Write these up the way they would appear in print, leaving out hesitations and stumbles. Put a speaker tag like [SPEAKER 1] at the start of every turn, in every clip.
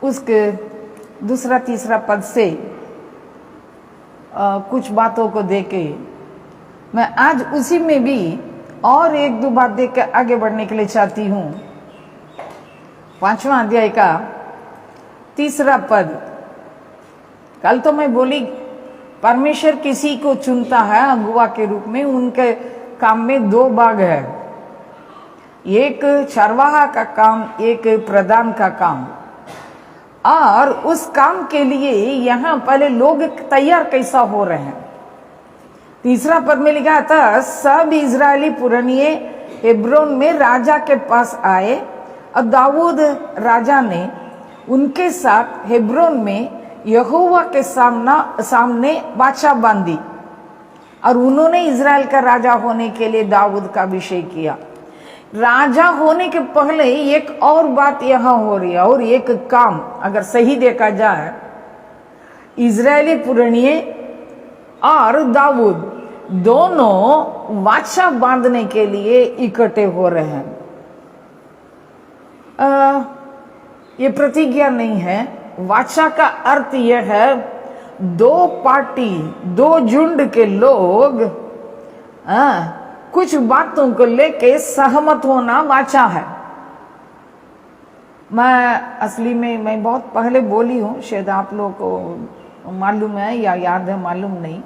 [SPEAKER 1] उसके दूसरा तीसरा पद से कुछ बातों को देके मैं आज उसी में भी और एक दो बात देख के आगे बढ़ने के लिए चाहती हूँ। 5वां अध्याय का 3 पद। कल तो मैं बोली परमेश्वर किसी को चुनता है अगुवा के रूप में, उनके काम में 2 भाग है, एक चरवाहा का काम, एक प्रधान का काम। और उस काम के लिए यहाँ पहले लोग तैयार कैसा हो रहे हैं। 3 पद में लिखा था, सब इजरायली पुरनिये हेब्रोन में राजा के पास आए और दाऊद राजा ने उनके साथ हेब्रोन में यहोवा के सामने वाचा बांधी और उन्होंने इजराइल का राजा होने के लिए दाऊद का अभिषेक किया। राजा होने के पहले एक और बात यहाँ हो रही है, और एक काम अगर सही देखा जाए, इजरायली पुरनिये और दाऊद दोनों वाचा बांधने के लिए इकट्ठे हो रहे हैं। ये प्रतिज्ञा नहीं है। वाचा का अर्थ यह है 2 पार्टी, 2 झुंड के लोग कुछ बातों को लेके सहमत होना वाचा है। मैं असली में मैं बहुत पहले बोली हूँ, शायद आप लोगों को मालूम है या याद है, मालूम नहीं।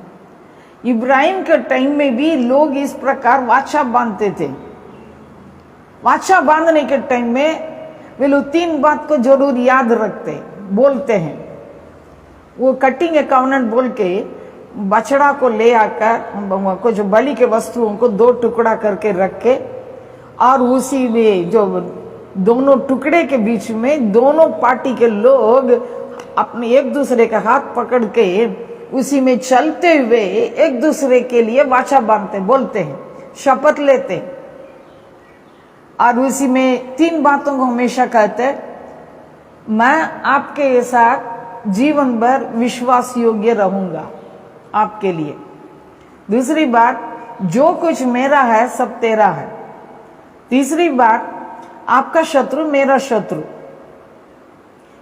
[SPEAKER 1] इब्राहिम के टाइम में भी लोग इस प्रकार वाचा बांधते थे। वाचा बांधने के टाइम में वे लोग 3 बात को जरूर याद रखते बोलते हैं। वो कटिंग कॉवेनेंट बोल के बछड़ा को ले आकर कुछ बलि के वस्तुओं को 2 टुकड़ा करके रख के, और उसी में जो दोनों टुकड़े के बीच में दोनों पार्टी के लोग अपने एक दूसरे का हाथ पकड़ के उसी में चलते हुए एक दूसरे के लिए वाचा बांधते, बोलते हैं, शपथ लेते। और उसी में 3 बातों को हमेशा कहते, मैं आपके साथ जीवन भर विश्वास योग्य रहूंगा आपके लिए। दूसरी बात, जो कुछ मेरा है सब तेरा है। तीसरी बात, आपका शत्रु मेरा शत्रु।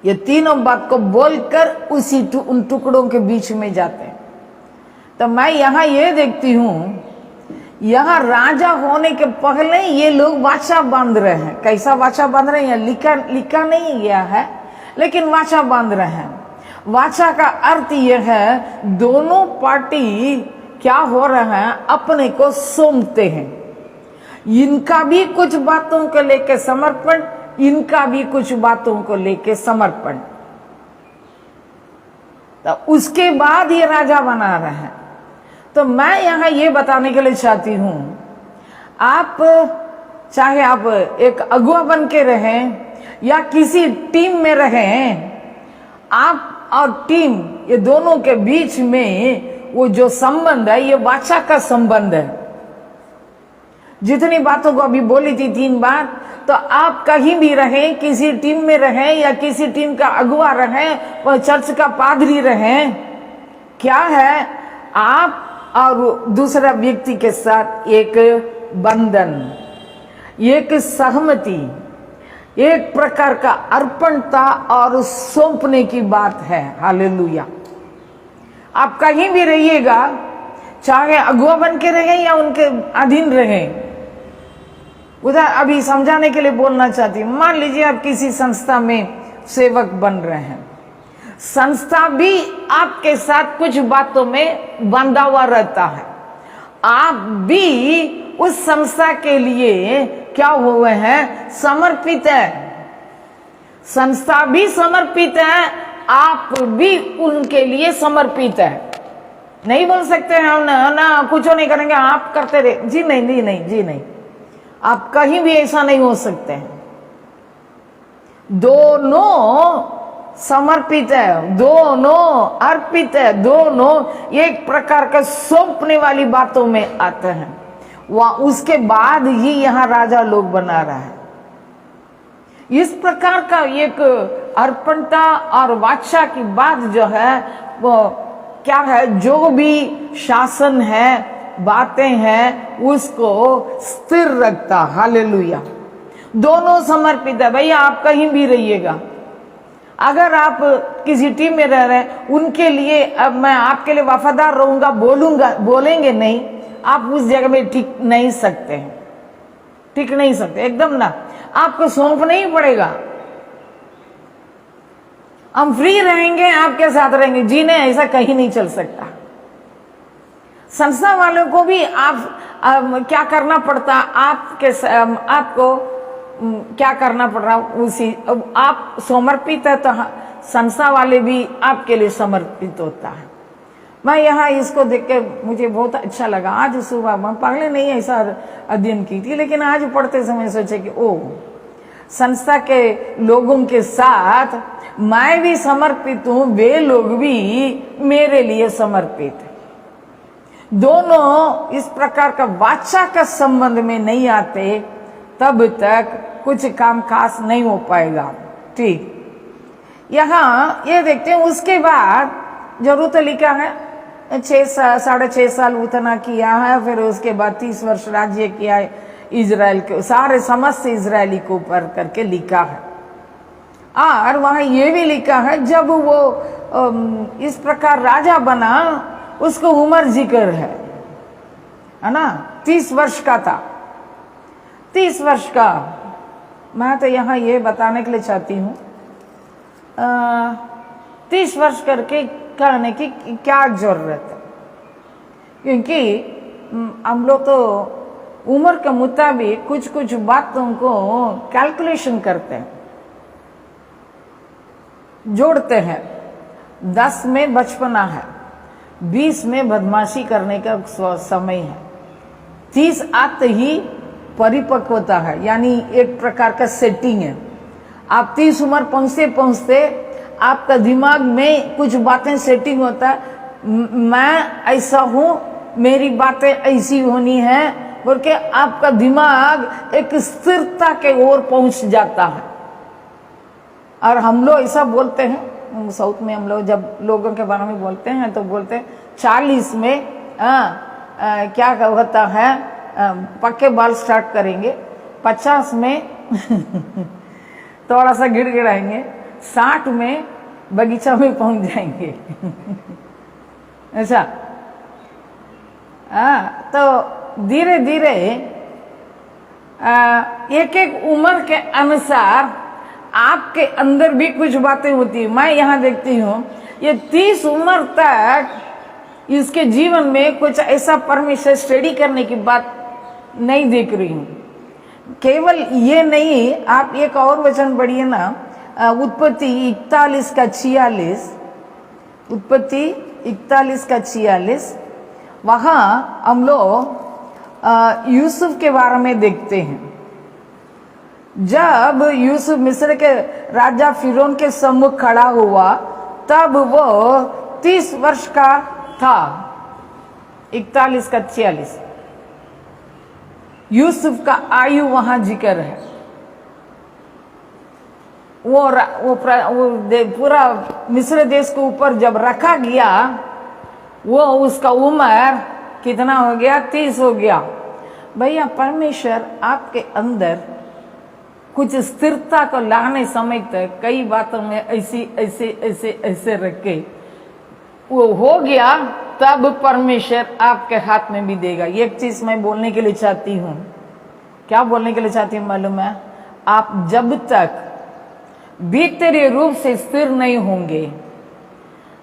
[SPEAKER 1] ये तीनों बात को बोलकर उसी उन टुकड़ों के बीच में जाते हैं। तो मैं यहाँ ये देखती हूँ, यहाँ राजा होने के पहले ये लोग वाचा बांध रहे हैं। कैसा वाचा बांध रहे हैं लिखा नहीं गया है, लेकिन वाचा बांध रहे हैं। वाचा का अर्थ यह है दोनों पार्टी क्या हो रहे हैं, अपने को सौंपते हैं। इनका भी कुछ बातों को लेकर समर्पण, इनका भी कुछ बातों को लेकर समर्पण। तो उसके बाद ये राजा बना रहे हैं। तो मैं यहाँ ये बताने के लिए चाहती हूँ, आप चाहे आप एक अगुवा बन के रहें या किसी टीम में रहें, आप और टीम ये दोनों के बीच में वो जो संबंध है ये वाचा का संबंध है। जितनी बातों को अभी बोली थी 3 बार, तो आप कहीं भी रहें, किसी टीम में रहें या किसी टीम का अगुवा रहें, वह चर्च का पादरी रहें, क्या है आप और दूसरा व्यक्ति के साथ एक बंधन, एक सहमति, एक प्रकार का अर्पणता और सौंपने की बात है। हालेलुया। आप कहीं भी रहिएगा, चाहे अगुवा बन के रहें या उनके अधीन रहें। उधर अभी समझाने के लिए बोलना चाहती हूँ, मान लीजिए आप किसी संस्था में सेवक बन रहे हैं, संस्था भी आपके साथ कुछ बातों में बंधा हुआ रहता है। आप भी उस संस्था के लिए क्या हुए हैं, समर्पित है। संस्था भी समर्पित है, आप भी उनके लिए समर्पित है। नहीं बोल सकते हम ना कुछ नहीं करेंगे, आप करते रहे। जी नहीं, जी नहीं, जी नहीं, आप कहीं भी ऐसा नहीं हो सकते हैं। दोनों समर्पित है, दोनों अर्पित है, दोनों एक प्रकार का सौंपने वाली बातों में आते हैं। वह उसके बाद ही यहाँ राजा लोग बना रहा है। इस प्रकार का एक अर्पणता और वाचा की बात जो है वो क्या है, जो भी शासन है, बातें हैं, उसको स्थिर रखता। हालेलुया। दोनों समर्पित है। भैया आप कहीं भी रहिएगा, अगर आप किसी टीम में रह रहे हैं, उनके लिए अब मैं आपके लिए वफादार रहूंगा बोलेंगे नहीं, आप उस जगह में टिक नहीं सकते हैं, टिक नहीं सकते एकदम ना, आपको सौंपना ही पड़ेगा। हम फ्री रहेंगे, आपके साथ रहेंगे, जीने ऐसा कहीं नहीं चल सकता। संस्था वालों को भी आप क्या करना पड़ता, आपको क्या करना पड़ रहा उसी, अब आप समर्पित है तो संस्था वाले भी आपके लिए समर्पित होता है। मैं यहाँ इसको देख के मुझे बहुत अच्छा लगा। आज सुबह मैं पहले नहीं ऐसा अध्ययन की थी, लेकिन आज पढ़ते समय सोचे कि ओ, संस्था के लोगों के साथ मैं भी समर्पित हूं, वे लोग भी मेरे लिए समर्पित है। दोनों इस प्रकार का वाचा का संबंध में नहीं आते, तब तक कुछ काम खास नहीं हो पाएगा। ठीक, यहाँ ये देखते हैं। उसके बाद जरूरत लिखा है 6.5 साल उतना किया है, फिर उसके बाद 30 वर्ष राज्य किया है इजराइल के, सारे समस्त इजरायली को ऊपर करके लिखा है। और वहां ये भी लिखा है जब वो इस प्रकार राजा बना, उसको उम्र जिक्र है ना, 30 वर्ष का था। 30 वर्ष का, मैं तो यहाँ ये बताने के लिए चाहती हूँ 30 वर्ष करके करने की क्या जरूरत है, क्योंकि हम लोग तो उम्र के मुताबिक कुछ कुछ बातों को कैलकुलेशन करते हैं, जोड़ते हैं। 10 में बचपना है, 20 में बदमाशी करने का समय है, 30 आते ही परिपक्वता है, यानी एक प्रकार का सेटिंग है। आप 30 उम्र पहुंचते पहुंचते आपका दिमाग में कुछ बातें सेटिंग होता है, मैं ऐसा हूं, मेरी बातें ऐसी होनी है, बोल के आपका दिमाग एक स्थिरता के ओर पहुंच जाता है। और हम लोग ऐसा बोलते हैं, साउथ में हम लोग जब लोगों के बारे में बोलते हैं तो बोलते हैं 40 में क्या होता है, पक्के बाल स्टार्ट करेंगे, 50 में थोड़ा सा गिड़गिड़ाएंगे, 60 में बगीचा में पहुंच जाएंगे। ऐसा तो धीरे धीरे एक एक उम्र के अनुसार आपके अंदर भी कुछ बातें होती है। मैं यहाँ देखती हूँ ये 30 उम्र तक इसके जीवन में कुछ ऐसा परमेश्वर स्टडी करने की बात नहीं देख रही हूँ। केवल ये नहीं, आप एक और वचन पढ़िए ना, उत्पत्ति 41 का 46, उत्पत्ति 41 का 46, वहां हम लोग यूसुफ के बारे में देखते हैं। जब यूसुफ मिस्र के राजा फिरौन के सम्मुख खड़ा हुआ, तब वो 30 वर्ष का था। 41 का 46 यूसुफ का आयु वहां जिक्र है। वो पूरा मिस्र देश के ऊपर जब रखा गया, वो उसका उम्र कितना हो गया, 30 हो गया। भैया परमेश्वर आपके अंदर कुछ स्थिरता को लाने समय तक कई बातों में ऐसी ऐसे ऐसे ऐसे रख के वो हो गया, तब परमेश्वर आपके हाथ में भी देगा। एक चीज मैं बोलने के लिए चाहती हूँ, क्या बोलने के लिए चाहती हूँ मालूम है? आप जब तक भीतरी रूप से स्थिर नहीं होंगे,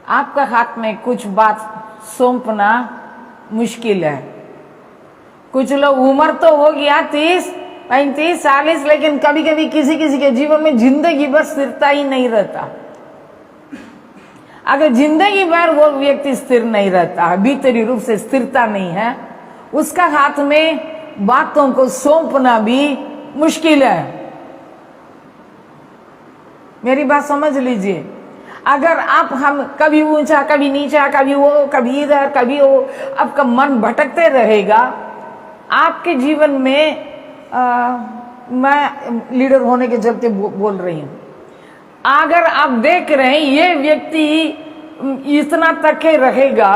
[SPEAKER 1] आपका हाथ में कुछ बात सौंपना मुश्किल है। कुछ लोग उम्र तो हो गया 30, 35, 40, लेकिन कभी कभी किसी किसी के जीवन में जिंदगी भर स्थिरता ही नहीं रहता। अगर जिंदगी भर वो व्यक्ति स्थिर नहीं रहता, भीतरी रूप से स्थिरता नहीं है, उसका हाथ में बातों को सौंपना भी मुश्किल है। मेरी बात समझ लीजिए। अगर आप हम कभी ऊंचा कभी नीचा, कभी वो कभी इधर कभी वो, आपका मन भटकते रहेगा। आपके जीवन में मैं लीडर होने के चलते बोल रही हूँ, अगर आप देख रहे हैं ये व्यक्ति इतना तक रहेगा,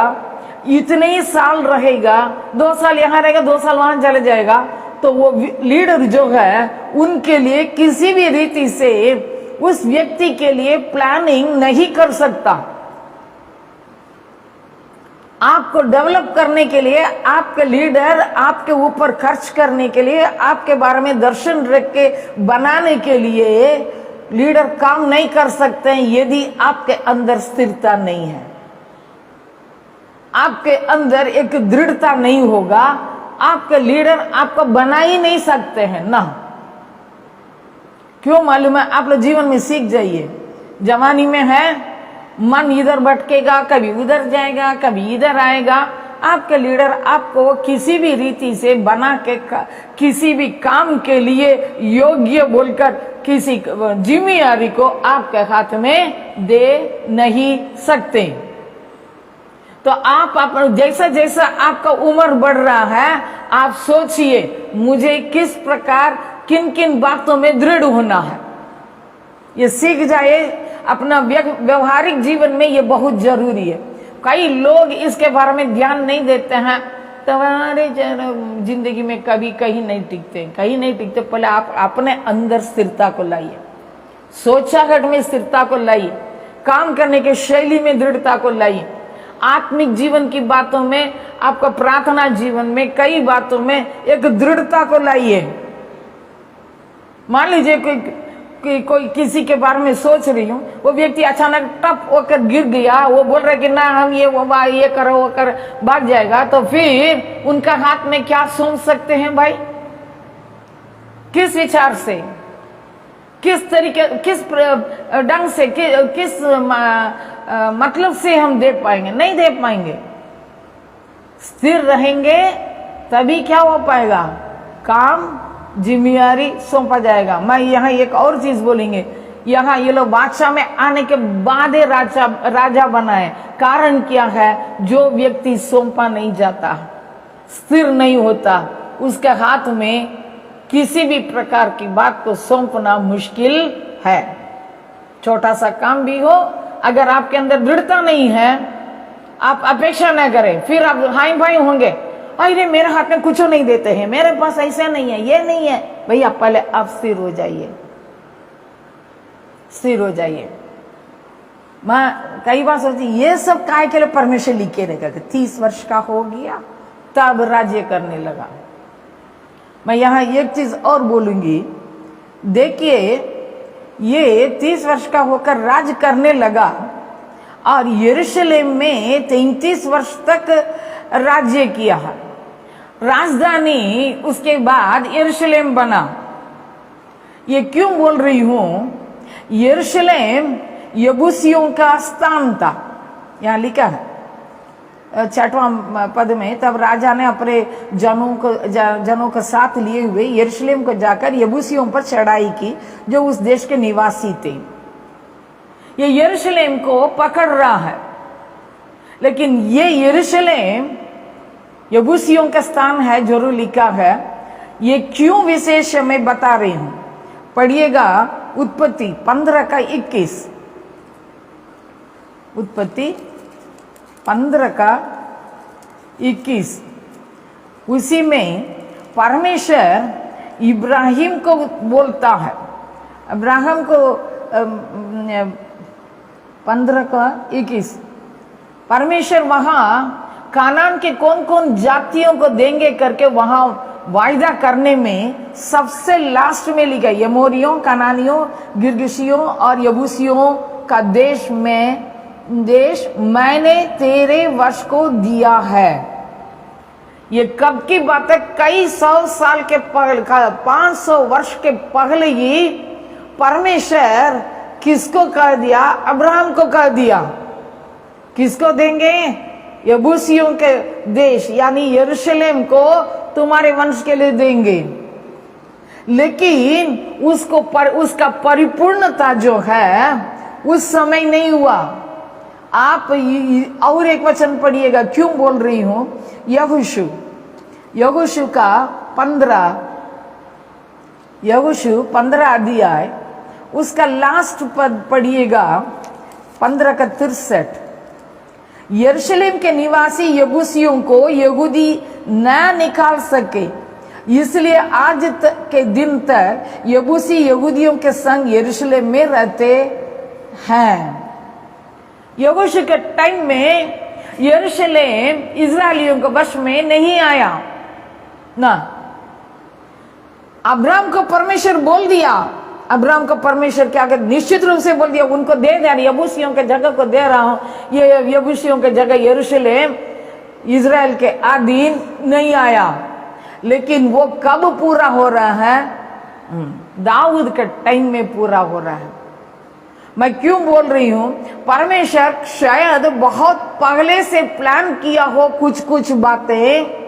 [SPEAKER 1] इतने ही साल रहेगा, 2 साल यहाँ रहेगा, 2 साल वहां चले जाएगा, तो वो लीडर जो है उनके लिए किसी भी रीति से उस व्यक्ति के लिए प्लानिंग नहीं कर सकता। आपको डेवलप करने के लिए, आपके लीडर आपके ऊपर खर्च करने के लिए, आपके बारे में दर्शन रख के बनाने के लिए लीडर काम नहीं कर सकते हैं यदि आपके अंदर स्थिरता नहीं है, आपके अंदर एक दृढ़ता नहीं होगा। आपके लीडर आपको बना ही नहीं सकते हैं ना। क्यों मालूम है? आप लोग जीवन में सीख जाइए। जवानी में है, मन इधर भटकेगा, कभी उधर जाएगा, कभी इधर आएगा। आपके लीडर आपको किसी भी रीति से बना के किसी भी काम के लिए योग्य बोलकर किसी जिम्मेदारी को आपके हाथ में दे नहीं सकते। तो आप जैसा जैसा आपका उम्र बढ़ रहा है, आप सोचिए मुझे किस प्रकार किन किन बातों में दृढ़ होना है। ये सीख जाए अपना व्यवहारिक जीवन में, ये बहुत जरूरी है। कई लोग इसके बारे में ध्यान नहीं देते हैं, तुम्हारे जिंदगी में कभी कहीं नहीं टिकते, कहीं नहीं टिकते। पहले आप अपने अंदर स्थिरता को लाइए, सोचाहट में स्थिरता को लाइए, काम करने के शैली में दृढ़ता को लाइए, आत्मिक जीवन की बातों में, आपका प्रार्थना जीवन में, कई बातों में एक दृढ़ता को लाइए। मान लीजिए कोई किसी के बारे में सोच रही हूँ, वो व्यक्ति अचानक टप होकर गिर गया, वो बोल रहे कि ना हम ये करो वो कर, भाग जाएगा, तो फिर उनका हाथ में क्या सोच सकते हैं भाई? किस विचार से, किस तरीके, किस ढंग से, किस मतलब से हम दे पाएंगे? नहीं दे पाएंगे। स्थिर रहेंगे तभी क्या हो पाएगा? काम जिम्मेदारी सौंपा जाएगा। मैं यहाँ एक और चीज बोलेंगे, यहाँ ये लोग बादशाह में आने के बाद राजा बनाए। कारण क्या है? जो व्यक्ति सौंपा नहीं जाता, स्थिर नहीं होता, उसके हाथ में किसी भी प्रकार की बात को सौंपना मुश्किल है। छोटा सा काम भी हो, अगर आपके अंदर दृढ़ता नहीं है, आप अपेक्षा न करें, फिर आप हाई फाई होंगे, अरे मेरे हाथ में कुछ नहीं देते हैं, मेरे पास ऐसा नहीं है, ये नहीं है। भैया पहले आप स्थिर हो जाइए, स्थिर हो जाइए। मैं कई बार सोचती ये सब काय के लिए परमेश्वर लिखे रहेगा कि 30 वर्ष का हो गया तब राज्य करने लगा। मैं यहाँ एक चीज और बोलूंगी, देखिए ये 30 वर्ष का होकर राज करने लगा और यरूशलेम में 33 वर्ष तक राज्य किया है। राजधानी उसके बाद यरूशलेम बना। ये क्यों बोल रही हूं? यरूशलेम यबूसियों का स्थान था, यहाँ लिखा है 6वां पद में। तब राजा ने अपने जनों को साथ लिए हुए यरूशलेम को जाकर यबूसियों पर चढ़ाई की, जो उस देश के निवासी थे। ये यरूशलेम को पकड़ रहा है, लेकिन ये यरूशलेम यबूसियों का स्थान है, जरूर लिखा है। ये क्यों विशेष मैं बता रही हूं, पढ़िएगा उत्पत्ति 15 का 21। उत्पत्ति 15 का 21। उसी में परमेश्वर इब्राहिम को बोलता है। अब्राहम को 15 का 21 परमेश्वर वहां कानान के कौन कौन जातियों को देंगे करके वहां वायदा करने में सबसे लास्ट में लिखा, यमोरियों, कनानियों, गिरगिशियों और यबूसियों का देश मैंने तेरे वश को दिया है। ये कब की बात है? कई 100 साल के पहले, 500 वर्ष के पहले ही परमेश्वर किसको कह दिया? अब्राहम को कह दिया। किसको देंगे? यबूसियों के देश यानी यरूशलेम को तुम्हारे वंश के लिए देंगे। लेकिन उसका परिपूर्णता जो है उस समय नहीं हुआ। आप और एक वचन पढ़िएगा, क्यों बोल रही हूं? यहोशू का 15 अध्याय, उसका लास्ट पद पढ़िएगा 15 का 63। यरूशलेम के निवासी यबूसियों को यहूदी न निकाल सके, इसलिए आज तक के दिन तक यबूसी यहूदियों के संग यरूशलेम में रहते हैं। यहोशू के टाइम में यरूशलेम इजरायलियों के वश में नहीं आया ना। अब्राहम को परमेश्वर बोल दिया, अब्राहम को परमेश्वर क्या कहते, निश्चित रूप से बोल दिया उनको दे दे, यबूसियों के जगह को दे रहा हूं, ये यबूसियों के जगह यरूशलेम इजराइल के अधीन नहीं आया। लेकिन वो कब पूरा हो रहा है? दाऊद के टाइम में पूरा हो रहा है। मैं क्यों बोल रही हूं? परमेश्वर शायद बहुत पहले से प्लान किया हो कुछ कुछ बातें,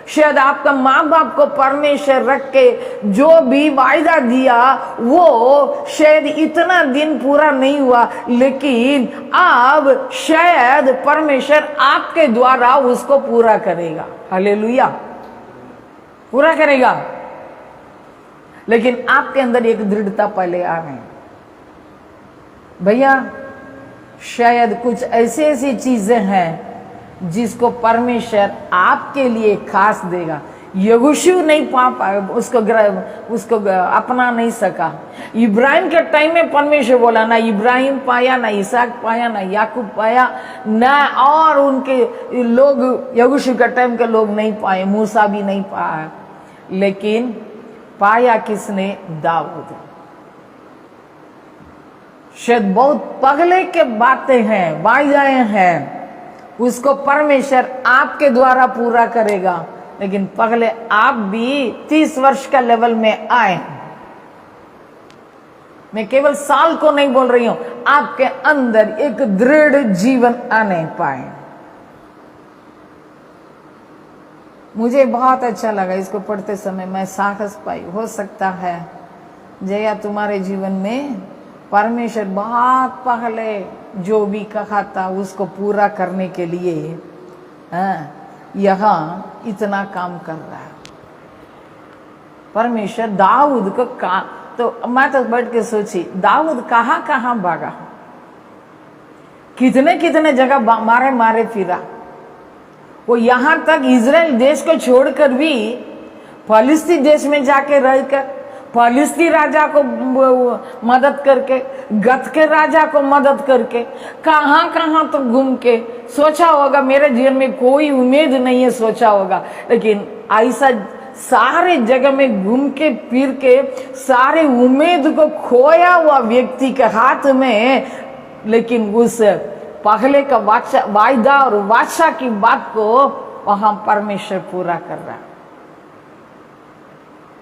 [SPEAKER 1] शायद आपका माँ बाप को परमेश्वर रख के जो भी वायदा दिया वो शायद इतना दिन पूरा नहीं हुआ, लेकिन अब शायद परमेश्वर आपके द्वारा उसको पूरा करेगा। हालेलुया, पूरा करेगा। लेकिन आपके अंदर एक दृढ़ता पहले आ गई, भैया शायद कुछ ऐसी चीजें हैं जिसको परमेश्वर आपके लिए खास देगा। यहोशू नहीं पा पाया, उसको अपना नहीं सका। इब्राहिम के टाइम में परमेश्वर बोला, ना इब्राहिम पाया, ना इसहाक पाया, ना याकूब पाया, ना और उनके लोग यहोशू के टाइम के लोग नहीं पाए, मूसा भी नहीं पाया। लेकिन पाया किसने? दाऊद। शायद बहुत पहले के बातें हैं, वायदाएं हैं, उसको परमेश्वर आपके द्वारा पूरा करेगा। लेकिन पहले आप भी 30 वर्ष का लेवल में आए। मैं केवल साल को नहीं बोल रही हूं, आपके अंदर एक दृढ़ जीवन आने पाए। मुझे बहुत अच्छा लगा इसको पढ़ते समय, मैं साहस पाई। हो सकता है जया तुम्हारे जीवन में परमेश्वर बहुत पहले जो भी कहा था उसको पूरा करने के लिए यहाँ इतना काम कर रहा है। परमेश्वर दाऊद को तो मैं तो बैठ के सोची, दाऊद कहाँ कहाँ भागा, कितने कितने जगह मारे मारे फिरा। वो यहाँ तक इजराइल देश को छोड़कर भी फलिस्ती देश में जाके रहकर फलिस्ती राजा को मदद करके, गत के राजा को मदद करके, कहाँ कहाँ तो घूम के सोचा होगा मेरे जीवन में कोई उम्मीद नहीं है, सोचा होगा। लेकिन ऐसा सारे जगह में घूम के फिर के सारे उम्मीद को खोया हुआ व्यक्ति के हाथ में, लेकिन उस पहले का वायदा और वाचा की बात को वहां परमेश्वर पूरा कर रहा है।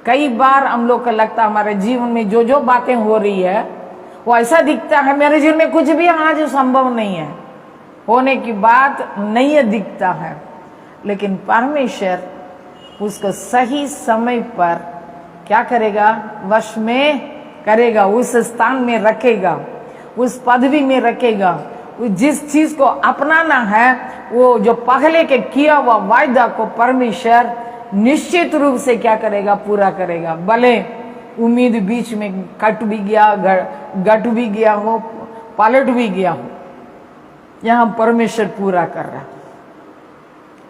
[SPEAKER 1] कई बार हम लोग को लगता है हमारे जीवन में जो जो बातें हो रही है वो ऐसा दिखता है मेरे जीवन में कुछ भी आज संभव नहीं है, होने की बात नहीं है, दिखता है। लेकिन परमेश्वर उसको सही समय पर क्या करेगा? वश में करेगा, उस स्थान में रखेगा, उस पदवी में रखेगा। जिस चीज को अपनाना है वो जो पहले के किया हुआ वायदा को परमेश्वर निश्चित रूप से क्या करेगा? पूरा करेगा। भले उम्मीद बीच में कट भी गया, गट भी गया हो, पलट भी गया हो, यहाँ परमेश्वर पूरा कर रहा।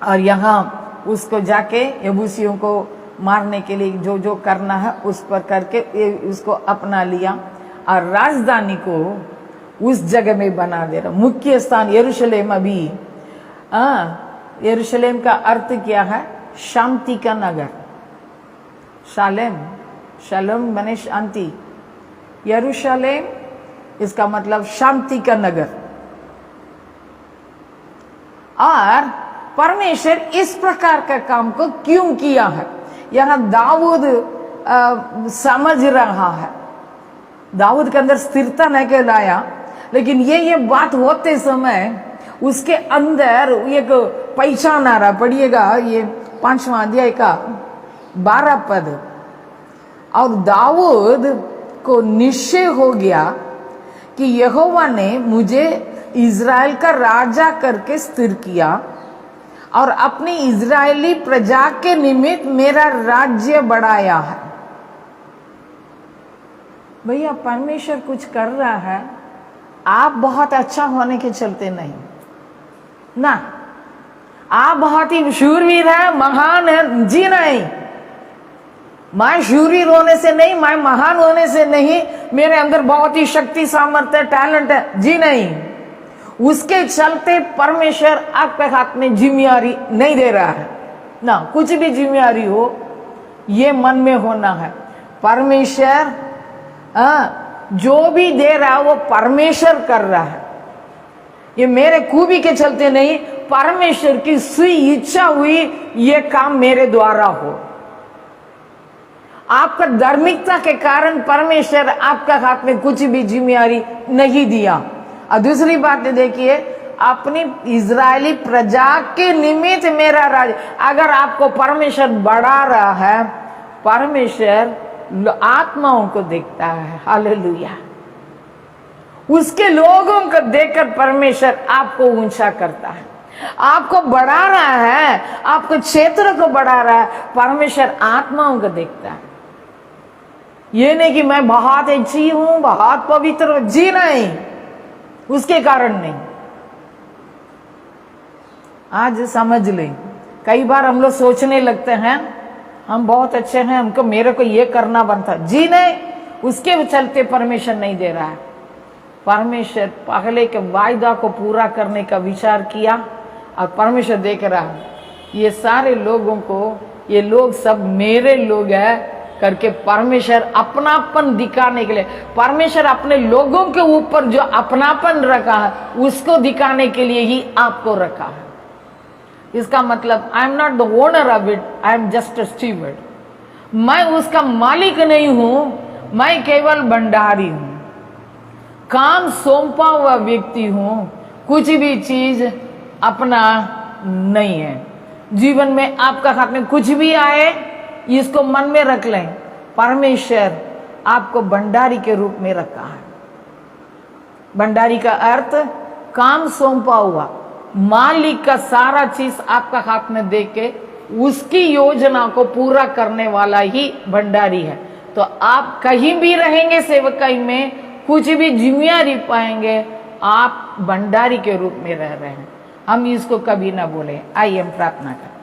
[SPEAKER 1] और यहाँ उसको जाके यबूसियों को मारने के लिए जो जो करना है उस पर करके उसको अपना लिया और राजधानी को उस जगह में बना दे रहा। मुख्य स्थान यरूशलेम। अभी यरूशलेम का अर्थ क्या है? शांति का नगर। शालेम, शालोम माने शांति। यरूशलेम इसका मतलब शांति का नगर। और परमेश्वर इस प्रकार का काम को क्यों किया है? यहां दाऊद समझ रहा है, दाऊद के अंदर स्थिरता नहीं लाया, लेकिन ये बात होते समय उसके अंदर एक पहचान आ रहा। पढ़िएगा ये 5वां अध्याय का 12 पद। और दाऊद को निश्चय हो गया कि यहोवा ने मुझे इज़राइल का राजा करके स्थिर किया और अपनी इज़राइली प्रजा के निमित्त मेरा राज्य बढ़ाया है। भैया परमेश्वर कुछ कर रहा है, आप बहुत अच्छा होने के चलते नहीं ना, आप बहुत ही शूरवीर है, महान है जी नहीं, मैं शूरीर होने से नहीं, मैं महान होने से नहीं, मेरे अंदर बहुत ही शक्ति, सामर्थ्य, टैलेंट है, जी नहीं। उसके चलते परमेश्वर आपके हाथ में जिम्मेदारी नहीं दे रहा है ना। कुछ भी जिम्मेदारी हो, ये मन में होना है। परमेश्वर जो भी दे रहा है वो परमेश्वर कर रहा है। ये मेरे खूबी के चलते नहीं, परमेश्वर की सुई इच्छा हुई ये काम मेरे द्वारा हो। आपका धार्मिकता के कारण परमेश्वर आपका हाथ में कुछ भी जिम्मेदारी नहीं दिया। और दूसरी बात देखिए, अपनी इजरायली प्रजा के निमित्त मेरा राज, अगर आपको परमेश्वर बढ़ा रहा है, परमेश्वर आत्माओं को देखता है, हालेलुया। उसके लोगों को देखकर परमेश्वर आपको ऊंचा करता है, आपको बढ़ा रहा है, आपको क्षेत्र को बढ़ा रहा है। परमेश्वर आत्माओं को देखता है। ये नहीं कि मैं बहुत अच्छी हूं, बहुत पवित्र हूं, जी नहीं, उसके कारण नहीं। आज समझ लें, कई बार हम लोग सोचने लगते हैं हम बहुत अच्छे हैं, हमको मेरे को ये करना बनता, जी नहीं, उसके चलते परमेश्वर नहीं दे रहा है। परमेश्वर पहले के वायदा को पूरा करने का विचार किया और परमेश्वर देख रहा है ये सारे लोगों को, ये लोग सब मेरे लोग हैं करके परमेश्वर अपनापन दिखाने के लिए, परमेश्वर अपने लोगों के ऊपर जो अपनापन रखा है उसको दिखाने के लिए ही आपको रखा है। इसका मतलब I am not the owner of it, I am just a steward. मैं उसका मालिक नहीं हूं, मैं केवल भंडारी हूं, काम सौंपा हुआ व्यक्ति हूं। कुछ भी चीज अपना नहीं है। जीवन में आपका हाथ में कुछ भी आए, इसको मन में रख लें, परमेश्वर आपको भंडारी के रूप में रखा है। भंडारी का अर्थ काम सौंपा हुआ, मालिक का सारा चीज आपका हाथ में दे के उसकी योजना को पूरा करने वाला ही भंडारी है। तो आप कहीं भी रहेंगे सेवकाई में, कुछ भी जिम्मेदारी पाएंगे, आप भंडारी के रूप में रह रहे हैं। हम इसको कभी ना बोले। आइए हम प्रार्थना करें।